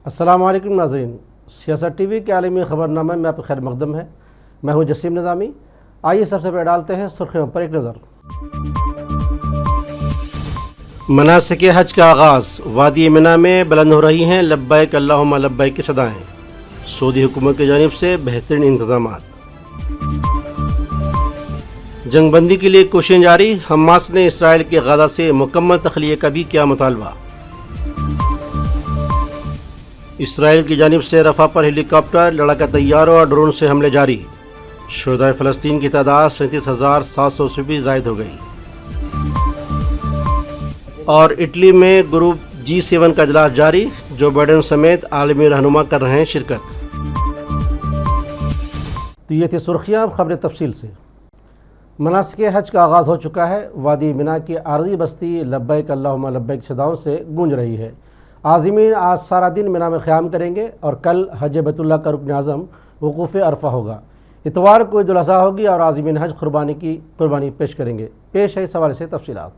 السلام علیکم ناظرین، سیاست ٹی وی کے عالمی خبرنامے میں آپ کا خیر مقدم ہے۔ میں ہوں جسیم نظامی۔ آئیے سب سے پہلے ڈالتے ہیں سرخیوں پر ایک نظر۔ مناسک حج کا آغاز، وادی منی میں بلند ہو رہی ہیں لبیک اللہم لبیک کی صدائیں۔ سعودی حکومت کی جانب سے بہترین انتظامات۔ جنگ بندی کے لیے کوششیں جاری، حماس نے اسرائیل کے غزہ سے مکمل تخلیہ کا بھی کیا مطالبہ۔ اسرائیل کی جانب سے رفح پر ہیلی کاپٹر، لڑاکا طیاروں اور ڈرون سے حملے جاری۔ شہدائے فلسطین کی تعداد 37,700 سے بھی زائد ہو گئی۔ اور اٹلی میں گروپ G7 کا اجلاس جاری، جو بائیڈن سمیت عالمی رہنما کر رہے ہیں شرکت۔ تو یہ تھی سرخیاں، خبریں تفصیل سے۔ مناسک حج کا آغاز ہو چکا ہے۔ وادی منی کی عارضی بستی لبیک اللہم لبیک صداؤں سے گونج رہی ہے۔ عازمین آج سارا دن منی میں قیام کریں گے اور کل حج بیت اللہ کا رکن اعظم وقوف عرفہ ہوگا۔ اتوار کو عید الاضحیٰ ہوگی اور عازمین حج قربانی پیش کریں گے۔ پیش ہے اس حوالے سے تفصیلات۔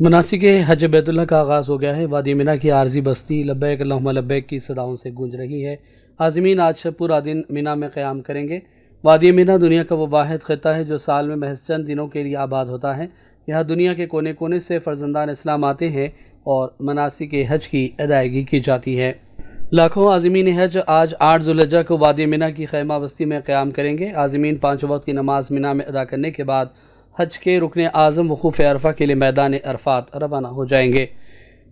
مناسک حج بیت اللہ کا آغاز ہو گیا ہے۔ وادی منی کی عارضی بستی لبیک اللہم لبیک کی صداؤں سے گونج رہی ہے۔ عازمین آج پورا دن منی میں قیام کریں گے۔ وادی منی دنیا کا وہ واحد خطہ ہے جو سال میں محض چند دنوں کے لیے آباد ہوتا ہے۔ یہاں دنیا کے کونے کونے سے فرزندان اسلام آتے ہیں اور مناسک حج کی ادائیگی کی جاتی ہے۔ لاکھوں عازمین حج آج 8 ذوالحجہ کو وادی منی کی خیمہ بستی میں قیام کریں گے۔ عازمین 5 وقت کی نماز منی میں ادا کرنے کے بعد حج کے رکن اعظم وقوف عرفہ کے لیے میدان عرفات روانہ ہو جائیں گے۔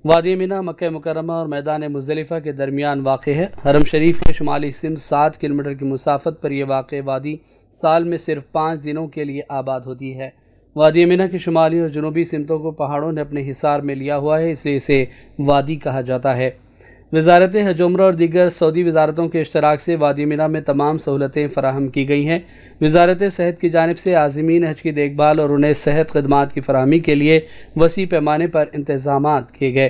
وادی منی مکہ مکرمہ اور میدان مزدلفہ کے درمیان واقع ہے۔ حرم شریف کے شمالی سمت 7 کلومیٹر کی مسافت پر یہ واقع وادی سال میں صرف 5 دنوں کے لیے آباد ہوتی ہے۔ وادی منی کی شمالی اور جنوبی سمتوں کو پہاڑوں نے اپنے حصار میں لیا ہوا ہے، اس لیے اسے وادی کہا جاتا ہے۔ وزارت حج عمرہ اور دیگر سعودی وزارتوں کے اشتراک سے وادی منی میں تمام سہولتیں فراہم کی گئی ہیں۔ وزارت صحت کی جانب سے عازمین حج کی دیکھ بھال اور انہیں صحت خدمات کی فراہمی کے لیے وسیع پیمانے پر انتظامات کیے گئے۔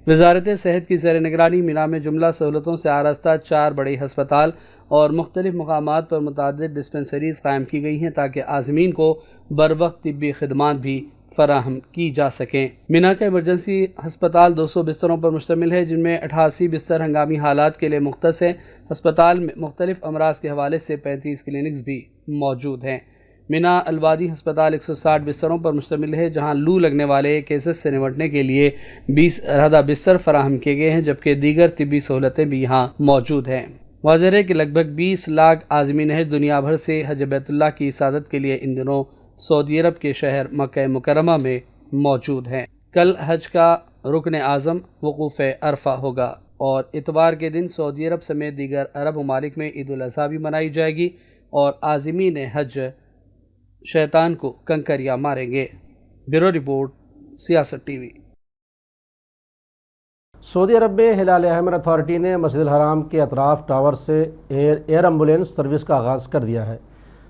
وزارت صحت کی زیر نگرانی منی میں جملہ سہولتوں سے آراستہ 4 بڑے ہسپتال اور مختلف مقامات پر متعدد ڈسپنسریز قائم کی گئی ہیں تاکہ عازمین کو بروقت طبی خدمات بھی فراہم کی جا سکیں۔ منی کا ایمرجنسی ہسپتال 200 بستروں پر مشتمل ہے، جن میں 88 بستر ہنگامی حالات کے لیے مختص ہیں۔ ہسپتال میں مختلف امراض کے حوالے سے 35 کلینکس بھی موجود ہیں۔ منی الوادی ہسپتال 160 بستروں پر مشتمل ہے، جہاں لو لگنے والے کیسز سے نمٹنے کے لیے 20 علیحدہ بستر فراہم کیے گئے ہیں، جبکہ دیگر طبی سہولتیں بھی یہاں موجود ہیں۔ واضح ہے کہ لگ بھگ 20 لاکھ عازمین حج دنیا بھر سے حج بیت اللہ کی عبادت کے لیے ان دنوں سعودی عرب کے شہر مکہ مکرمہ میں موجود ہیں۔ کل حج کا رکن اعظم وقوف عرفہ ہوگا اور اتوار کے دن سعودی عرب سمیت دیگر عرب ممالک میں عید الاضحیٰ بھی منائی جائے گی اور عازمین حج شیطان کو کنکریاں ماریں گے۔ بیورو رپورٹ، سیاست ٹی وی۔ سعودی عرب میں ہلال احمر اتھارٹی نے مسجد الحرام کے اطراف ٹاور سے ایئر ایمبولینس سروس کا آغاز کر دیا ہے۔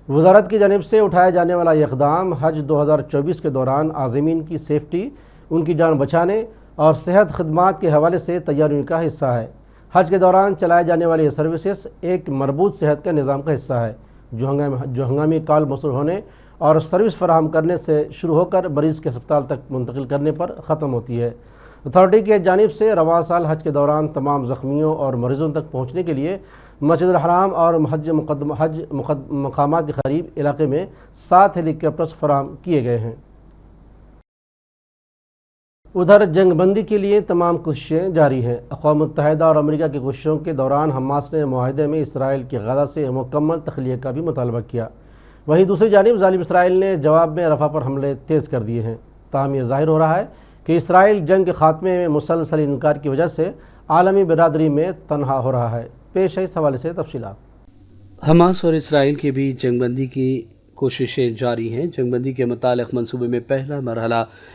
وزارت کی جانب سے اٹھائے جانے والا یہ اقدام حج 2024 کے دوران عازمین کی سیفٹی، ان کی جان بچانے اور صحت خدمات کے حوالے سے تیاریوں کا حصہ ہے۔ حج کے دوران چلائے جانے والی یہ سروسز ایک مربوط صحت کے نظام کا حصہ ہے، جو ہنگامی کال موصول ہونے اور سروس فراہم کرنے سے شروع ہو کر مریض کے ہسپتال تک منتقل کرنے پر ختم ہوتی ہے۔ اتھارٹی کی جانب سے رواں سال حج کے دوران تمام زخمیوں اور مریضوں تک پہنچنے کے لیے مسجد الحرام اور حج مقامات کے قریب علاقے میں 7 ہیلی کاپٹرز فراہم کیے گئے ہیں۔ ادھر جنگ بندی کے لیے تمام کوششیں جاری ہیں۔ اقوام متحدہ اور امریکہ کی کوششوں کے دوران حماس نے معاہدے میں اسرائیل کے غزہ سے مکمل تخلیہ کا بھی مطالبہ کیا۔ وہیں دوسری جانب ظالم اسرائیل نے جواب میں رفح پر حملے تیز کر دیے ہیں۔ تاہم یہ ظاہر ہو رہا ہے کہ اسرائیل جنگ کے خاتمے میں مسلسل انکار کی وجہ سے عالمی برادری میں تنہا ہو رہا ہے۔ پیش ہے اس حوالے سے تفصیلات۔ حماس اور اسرائیل کے بیچ جنگ بندی کی کوششیں جاری ہیں۔ جنگ بندی کے متعلق منصوبے میں پہلا مرحلہ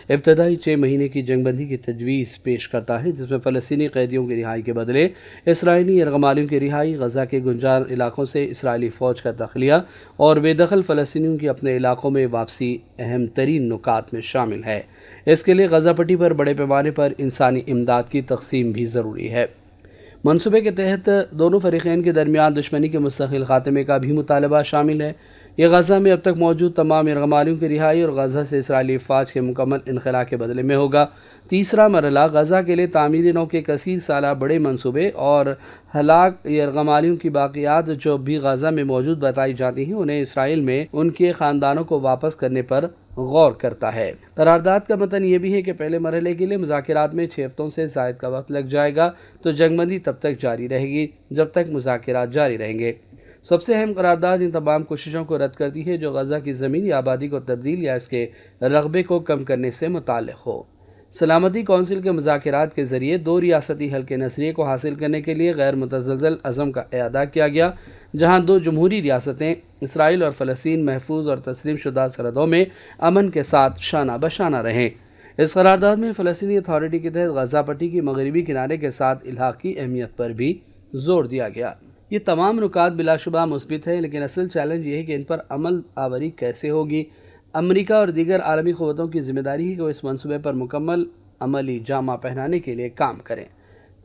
ابتدائی 6 مہینے کی جنگ بندی کی تجویز پیش کرتا ہے، جس میں فلسطینی قیدیوں کی رہائی کے بدلے اسرائیلی یرغمالیوں کی رہائی، غزہ کے گنجان علاقوں سے اسرائیلی فوج کا تخلیہ اور بے دخل فلسطینیوں کی اپنے علاقوں میں واپسی اہم ترین نکات میں شامل ہے۔ اس کے لیے غزہ پٹی پر بڑے پیمانے پر انسانی امداد کی تقسیم بھی ضروری ہے۔ منصوبے کے تحت دونوں فریقین کے درمیان دشمنی کے مستقل خاتمے کا بھی مطالبہ شامل ہے۔ یہ غزہ میں اب تک موجود تمام یرغمالیوں کی رہائی اور غزہ سے اسرائیلی فوج کے مکمل انخلاء کے بدلے میں ہوگا۔ تیسرا مرحلہ غزہ کے لیے تعمیری نو کے کثیر سالہ بڑے منصوبے اور ہلاک یرغمالیوں کی باقیات جو بھی غزہ میں موجود بتائی جاتی ہیں انہیں اسرائیل میں ان کے خاندانوں کو واپس کرنے پر غور کرتا ہے۔ قرارداد کا متن یہ بھی ہے کہ پہلے مرحلے کے لیے مذاکرات میں 6 ہفتوں سے زائد کا وقت لگ جائے گا تو جنگ بندی تب تک جاری رہے گی جب تک مذاکرات جاری رہیں گے۔ سب سے اہم قرارداد ان تمام کوششوں کو رد کرتی ہے جو غزہ کی زمینی آبادی کو تبدیل یا اس کے رقبے کو کم کرنے سے متعلق ہو۔ سلامتی کونسل کے مذاکرات کے ذریعے 2 ریاستی حل کے نظریے کو حاصل کرنے کے لیے غیر متزلزل عزم کا اعادہ کیا گیا، جہاں 2 جمہوری ریاستیں اسرائیل اور فلسطین محفوظ اور تسلیم شدہ سرحدوں میں امن کے ساتھ شانہ بشانہ رہیں۔ اس قرارداد میں فلسطینی اتھارٹی کے تحت غزہ پٹی کی مغربی کنارے کے ساتھ الحاق کی اہمیت پر بھی زور دیا گیا۔ یہ تمام نکات بلا شبہ مثبت ہے، لیکن اصل چیلنج یہ ہے کہ ان پر عمل آوری کیسے ہوگی۔ امریکہ اور دیگر عالمی قوتوں کی ذمہ داری ہے کہ وہ اس منصوبے پر مکمل عملی جامہ پہنانے کے لیے کام کریں۔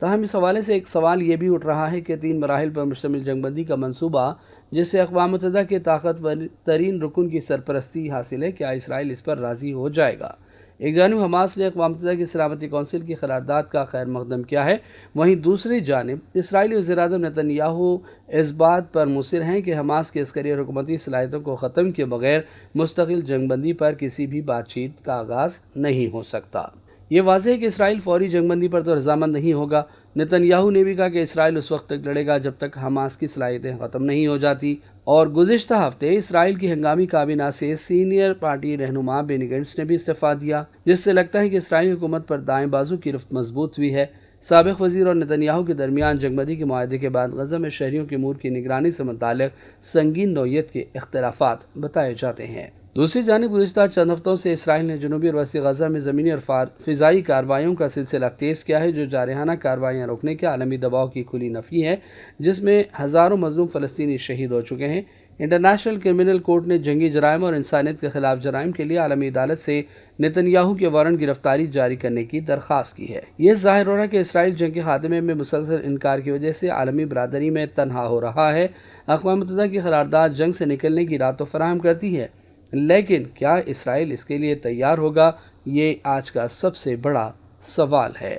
تاہم اس حوالے سے ایک سوال یہ بھی اٹھ رہا ہے کہ 3 مراحل پر مشتمل جنگ بندی کا منصوبہ جس سے اقوام متحدہ کے طاقتور ترین رکن کی سرپرستی حاصل ہے، کیا اسرائیل اس پر راضی ہو جائے گا؟ ایک جانب حماس نے اقوام متحدہ کی سلامتی کونسل کی قرارداد کا خیر مقدم کیا ہے، وہیں دوسری جانب اسرائیلی وزیر اعظم نتن یاہو اس بات پر مصر ہیں کہ حماس کے عسکری اور حکومتی صلاحیتوں کو ختم کیے بغیر مستقل جنگ بندی پر کسی بھی بات چیت کا آغاز نہیں ہو سکتا۔ یہ واضح ہے کہ اسرائیل فوری جنگ بندی پر تو رضامند نہیں ہوگا۔ نتن یاہو نے بھی کہا کہ اسرائیل اس وقت تک لڑے گا جب تک حماس کی صلاحیتیں ختم نہیں ہو جاتی، اور گزشتہ ہفتے اسرائیل کی ہنگامی کابینہ سے سینئر پارٹی رہنما بینی گینٹس نے بھی استعفیٰ دیا، جس سے لگتا ہے کہ اسرائیلی حکومت پر دائیں بازو کی رفت مضبوط ہوئی ہے۔ سابق وزیر اور نتن یاہو کے درمیان جنگ بندی کے معاہدے کے بعد غزہ میں شہریوں کے امور کی نگرانی سے متعلق سنگین نوعیت کے اختلافات بتائے جاتے ہیں۔ دوسری جانب گزشتہ چند ہفتوں سے اسرائیل نے جنوبی اور وسطی غزہ میں زمینی اور فضائی کارروائیوں کا سلسلہ تیز کیا ہے، جو جارحانہ کارروائیاں روکنے کے عالمی دباؤ کی کھلی نفی ہے، جس میں ہزاروں مظلوم فلسطینی شہید ہو چکے ہیں۔ انٹرنیشنل کرمنل کورٹ نے جنگی جرائم اور انسانیت کے خلاف جرائم کے لیے عالمی عدالت سے نتن یاہو کے وارنٹ گرفتاری جاری کرنے کی درخواست کی ہے۔ یہ ظاہر ہو رہا ہے کہ اسرائیل جنگ کے خاتمے میں مسلسل انکار کی وجہ سے عالمی برادری میں تنہا ہو رہا ہے۔ اقوام متحدہ کی قرارداد جنگ سے نکلنے کی راہ تو فراہم کرتی ہے، لیکن کیا اسرائیل اس کے لیے تیار ہوگا؟ یہ آج کا سب سے بڑا سوال ہے۔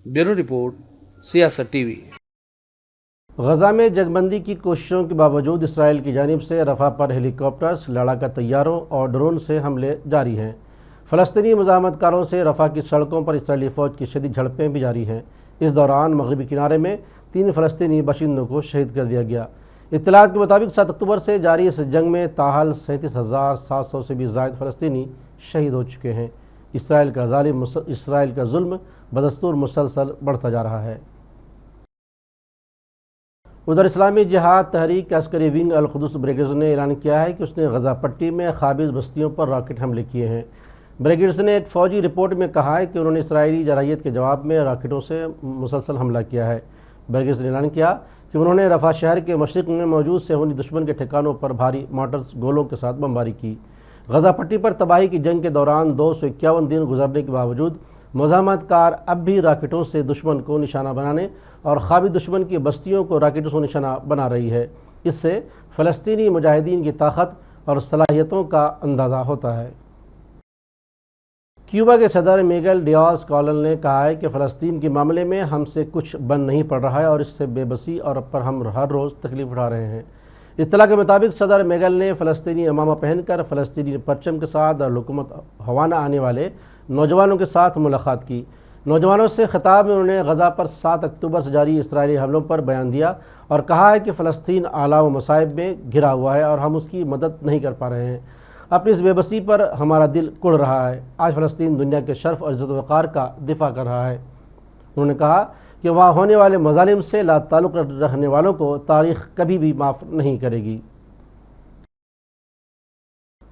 بیورو رپورٹ، سیاست ٹی وی۔ غزہ میں جنگ بندی کی کوششوں کے باوجود اسرائیل کی جانب سے رفح پر ہیلی کاپٹرز، لڑاکا طیاروں اور ڈرون سے حملے جاری ہیں۔ فلسطینی مزاحمت کاروں سے رفح کی سڑکوں پر اسرائیلی فوج کی شدید جھڑپیں بھی جاری ہیں۔ اس دوران مغربی کنارے میں 3 فلسطینی باشندوں کو شہید کر دیا گیا۔ اطلاعات کے مطابق 7 اکتوبر سے جاری اس جنگ میں تاحال 37,700 سے بھی زائد فلسطینی شہید ہو چکے ہیں۔ اسرائیل کا ظلم بدستور مسلسل بڑھتا جا رہا ہے۔ ادھر اسلامی جہاد تحریک کے عسکری ونگ القدس بریگیڈ نے اعلان کیا ہے کہ اس نے غزہ پٹی میں قابض بستیوں پر راکٹ حملے کیے ہیں۔ بریگیڈز نے ایک فوجی رپورٹ میں کہا ہے کہ انہوں نے اسرائیلی جرائیت کے جواب میں راکٹوں سے مسلسل حملہ کیا ہے۔ بریگیڈز نے اعلان کیا کہ انہوں نے رفح شہر کے مشرق میں موجود صہیونی دشمن کے ٹھکانوں پر بھاری مارٹرز گولوں کے ساتھ بمباری کی۔ غزہ پٹی پر تباہی کی جنگ کے دوران 251 دن گزرنے کے باوجود مزاحمت کار اب بھی راکٹوں سے دشمن کو نشانہ بنانے اور قابض دشمن کی بستیوں کو راکٹوں سے نشانہ بنا رہی ہے۔ اس سے فلسطینی مجاہدین کی طاقت اور صلاحیتوں کا اندازہ ہوتا ہے۔ کیوبا کے صدر میگل ڈیاز کانل نے کہا ہے کہ فلسطین کے معاملے میں ہم سے کچھ بن نہیں پڑ رہا ہے اور اس سے بے بسی اور پر ہم ہر روز تکلیف اٹھا رہے ہیں۔ اطلاع کے مطابق صدر میگل نے فلسطینی امامہ پہن کر فلسطینی پرچم کے ساتھ دارالحکومت ہوانہ آنے والے نوجوانوں کے ساتھ ملاقات کی۔ نوجوانوں سے خطاب میں انہوں نے غزہ پر 7 اکتوبر سے جاری اسرائیلی حملوں پر بیان دیا اور کہا ہے کہ فلسطین آلام و مصائب میں گھرا ہوا ہے اور ہم اس کی مدد نہیں کر پا رہے ہیں۔ اپنی اس بے بسی پر ہمارا دل کڑ رہا ہے۔ آج فلسطین دنیا کے شرف اور عزت و وقار کا دفاع کر رہا ہے۔ انہوں نے کہا کہ وہاں ہونے والے مظالم سے لا تعلق رکھنے والوں کو تاریخ کبھی بھی معاف نہیں کرے گی۔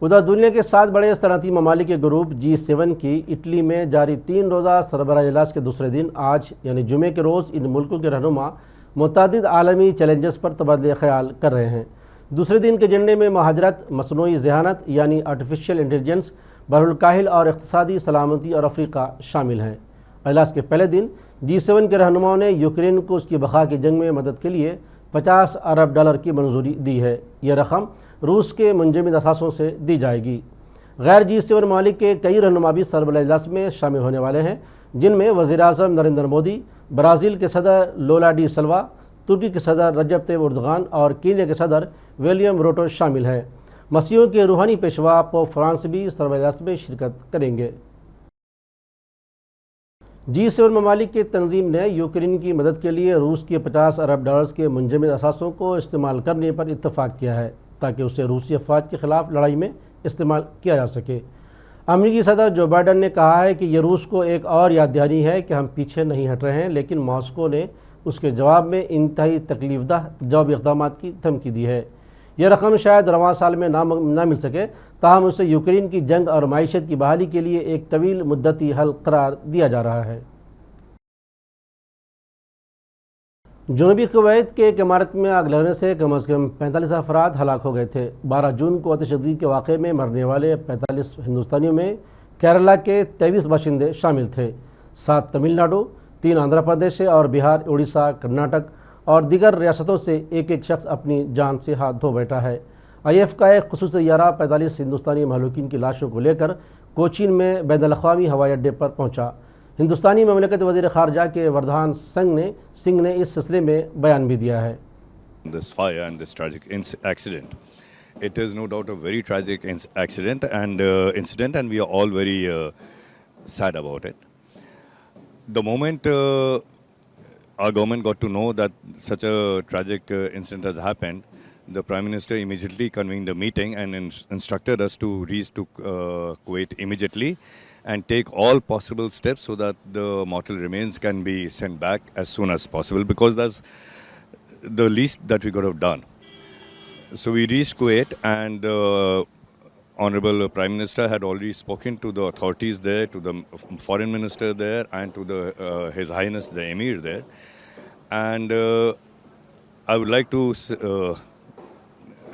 ادھر دنیا کے 7 بڑے صنعتی ممالک کے گروپ G7 کی اٹلی میں جاری 3 روزہ سربراہ اجلاس کے دوسرے دن آج یعنی جمعے کے روز ان ملکوں کے رہنما متعدد عالمی چیلنجز پر تبادلہ خیال کر رہے ہیں۔ دوسرے دن کے ایجنڈے میں مہاجرت، مصنوعی ذہانت یعنی آرٹیفیشل انٹیلیجنس، بحر الکاہل اور اقتصادی سلامتی اور افریقہ شامل ہیں۔ اجلاس کے پہلے دن G7 کے رہنماؤں نے یوکرین کو اس کی بقا کی جنگ میں مدد کے لیے $50 ارب کی منظوری دی ہے۔ یہ رقم روس کے منجمد اثاثوں سے دی جائے گی۔ غیر G7 ممالک کے کئی رہنما بھی سربراہ اجلاس میں شامل ہونے والے ہیں، جن میں وزیر اعظم نریندر مودی، برازیل کے صدر لولا ڈی سلوا، ترکی کے صدر رجب طیب اردغان اور کینیا کے صدر ولیام روٹو شامل ہیں۔ مسیحیوں کے روحانی پیشوا پوپ فرانسس بھی سربراہ اجلاس میں شرکت کریں گے۔ G7 ممالک کی تنظیم نے یوکرین کی مدد کے لیے روس کے $50 ارب کے منجمد اثاثوں کو استعمال کرنے پر اتفاق کیا ہے تاکہ اسے روسی افواج کے خلاف لڑائی میں استعمال کیا جا سکے۔ امریکی صدر جو بائیڈن نے کہا ہے کہ یہ روس کو ایک اور یاد دہانی ہے کہ ہم پیچھے نہیں ہٹ رہے ہیں، لیکن ماسکو نے اس کے جواب میں انتہائی تکلیف دہ جوابی اقدامات کی دھمکی دی ہے۔ یہ رقم شاید رواں سال میں نہ مل سکے، تاہم اسے یوکرین کی جنگ اور معیشت کی بحالی کے لیے ایک طویل مدتی حل قرار دیا جا رہا ہے۔ جنوبی کویت کے ایک عمارت میں آگ لگنے سے کم از کم 45 افراد ہلاک ہو گئے تھے۔ 12 جون کو آتش زدگی کے واقعے میں مرنے والے 45 ہندوستانیوں میں کیرالہ کے 23 باشندے شامل تھے۔ 7 تمل ناڈو، 3 آندھرا پردیش اور بہار، اڑیسہ، کرناٹک اور دیگر ریاستوں سے ایک ایک شخص اپنی جان سے ہاتھ دھو بیٹھا ہے۔ IF کا ایک خصوصی طیارہ 45 ہندوستانی مہلوکین کی لاشوں کو لے کر کوچین میں بین الاقوامی ہوائی اڈے پر پہنچا۔ ہندوستانی مملکت وزیر خارجہ کے وردھان سنگھ نے اس سلسلے میں بیان بھی دیا ہے۔ This fire and this tragic accident. It is no doubt a very tragic accident and incident, and we are all very sad about it. The moment our government got to know that such a tragic incident has happened, the Prime Minister immediately convened a meeting and instructed us to reach to Kuwait immediately and take all possible steps so that the mortal remains can be sent back as soon as possible, because that's the least that we could have done. So we reached Kuwait, and the Honorable Prime Minister had already spoken to the authorities there, to the Foreign Minister there, and to His Highness the Emir there. And I would like to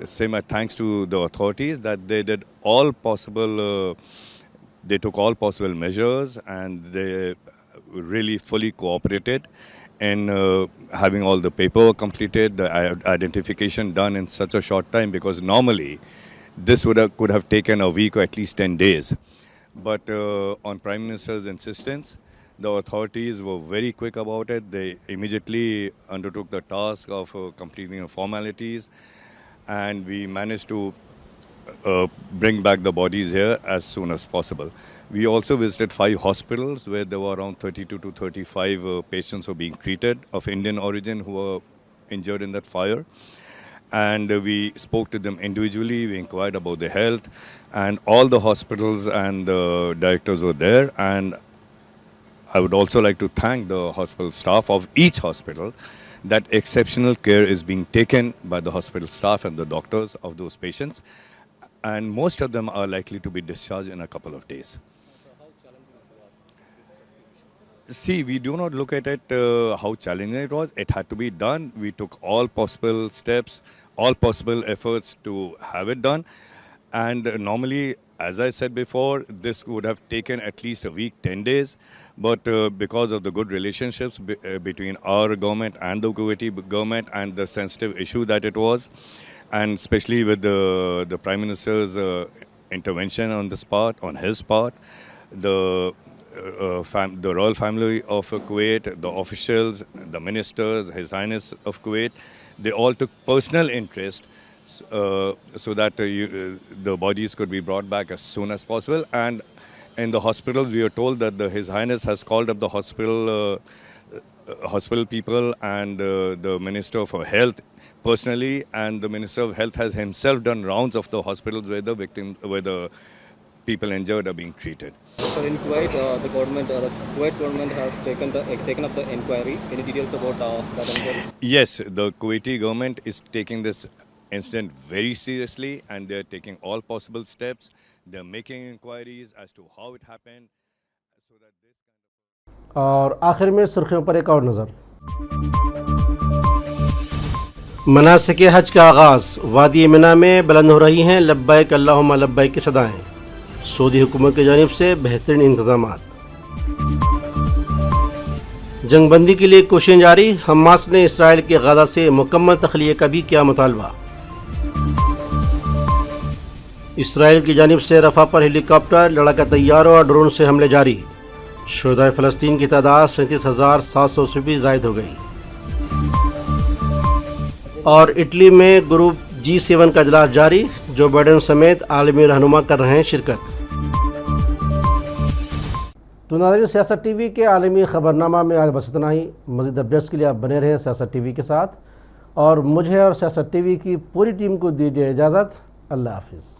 say my thanks to the authorities that they did all possible. They took all possible measures, and they really fully cooperated in having all the paperwork completed, the identification done in such a short time, because normally this could have taken a week or at least 10 days. But on Prime Minister's insistence, the authorities were very quick about it. They immediately undertook the task of completing the formalities, and we managed to bring back the bodies here as soon as possible. We also visited 5 hospitals where there were around 32 to 35 patients who were being treated of Indian origin who were injured in that fire. And we spoke to them individually, we inquired about their health, and all the hospitals and the directors were there. And I would also like to thank the hospital staff of each hospital that exceptional care is being taken by the hospital staff and the doctors of those patients. And most of them are likely to be discharged in a couple of days. See, we do not look at it how challenging it was. It had to be done. We took all possible steps, all possible efforts to have it done. And normally, as I said before, this would have taken at least a week, 10 days. But because of the good relationships between our government and the Kuwaiti government, and the sensitive issue that it was, and especially with the Prime Minister's intervention on this part, on his part, the royal family of Kuwait, the officials, the ministers, His Highness of Kuwait, they all took personal interest so that the bodies could be brought back as soon as possible. And in the hospitals, we are told that His Highness has called up the hospital people and the Minister for Health personally, and the Minister of Health has himself done rounds of the hospitals where the people injured are being treated. So in Kuwait, the Kuwait government has taken up the inquiry. Any details about that inquiry? Yes, the Kuwaiti government is taking this incident very seriously, and they're taking all possible steps. They're making inquiries as to how it happened, so that this kind of... اور آخر میں سرخیوں پر ایک اور نظر۔ مناسک حج کا آغاز، وادی منی میں بلند ہو رہی ہیں لبیک اللہم لبیک کی صدائیں، سعودی حکومت کی جانب سے بہترین انتظامات۔ جنگ بندی کے لیے کوششیں جاری، حماس نے اسرائیل کے غزہ سے مکمل تخلیہ کا بھی کیا مطالبہ۔ اسرائیل کی جانب سے رفح پر ہیلی کاپٹر، لڑاکا طیاروں اور ڈرون سے حملے جاری، شہدائے فلسطین کی تعداد 37,700 سے بھی زائد ہو گئی۔ اور اٹلی میں گروپ G7 کا اجلاس جاری، جو بائیڈن سمیت عالمی رہنما کر رہے ہیں شرکت۔ تو ناظرین، سیاست ٹی وی کے عالمی خبرنامہ میں آج بس اتنا ہی۔ مزید اپڈیٹس کے لیے آپ بنے رہیں سیاست ٹی وی کے ساتھ، اور مجھے اور سیاست ٹی وی کی پوری ٹیم کو دیجیے اجازت۔ اللہ حافظ۔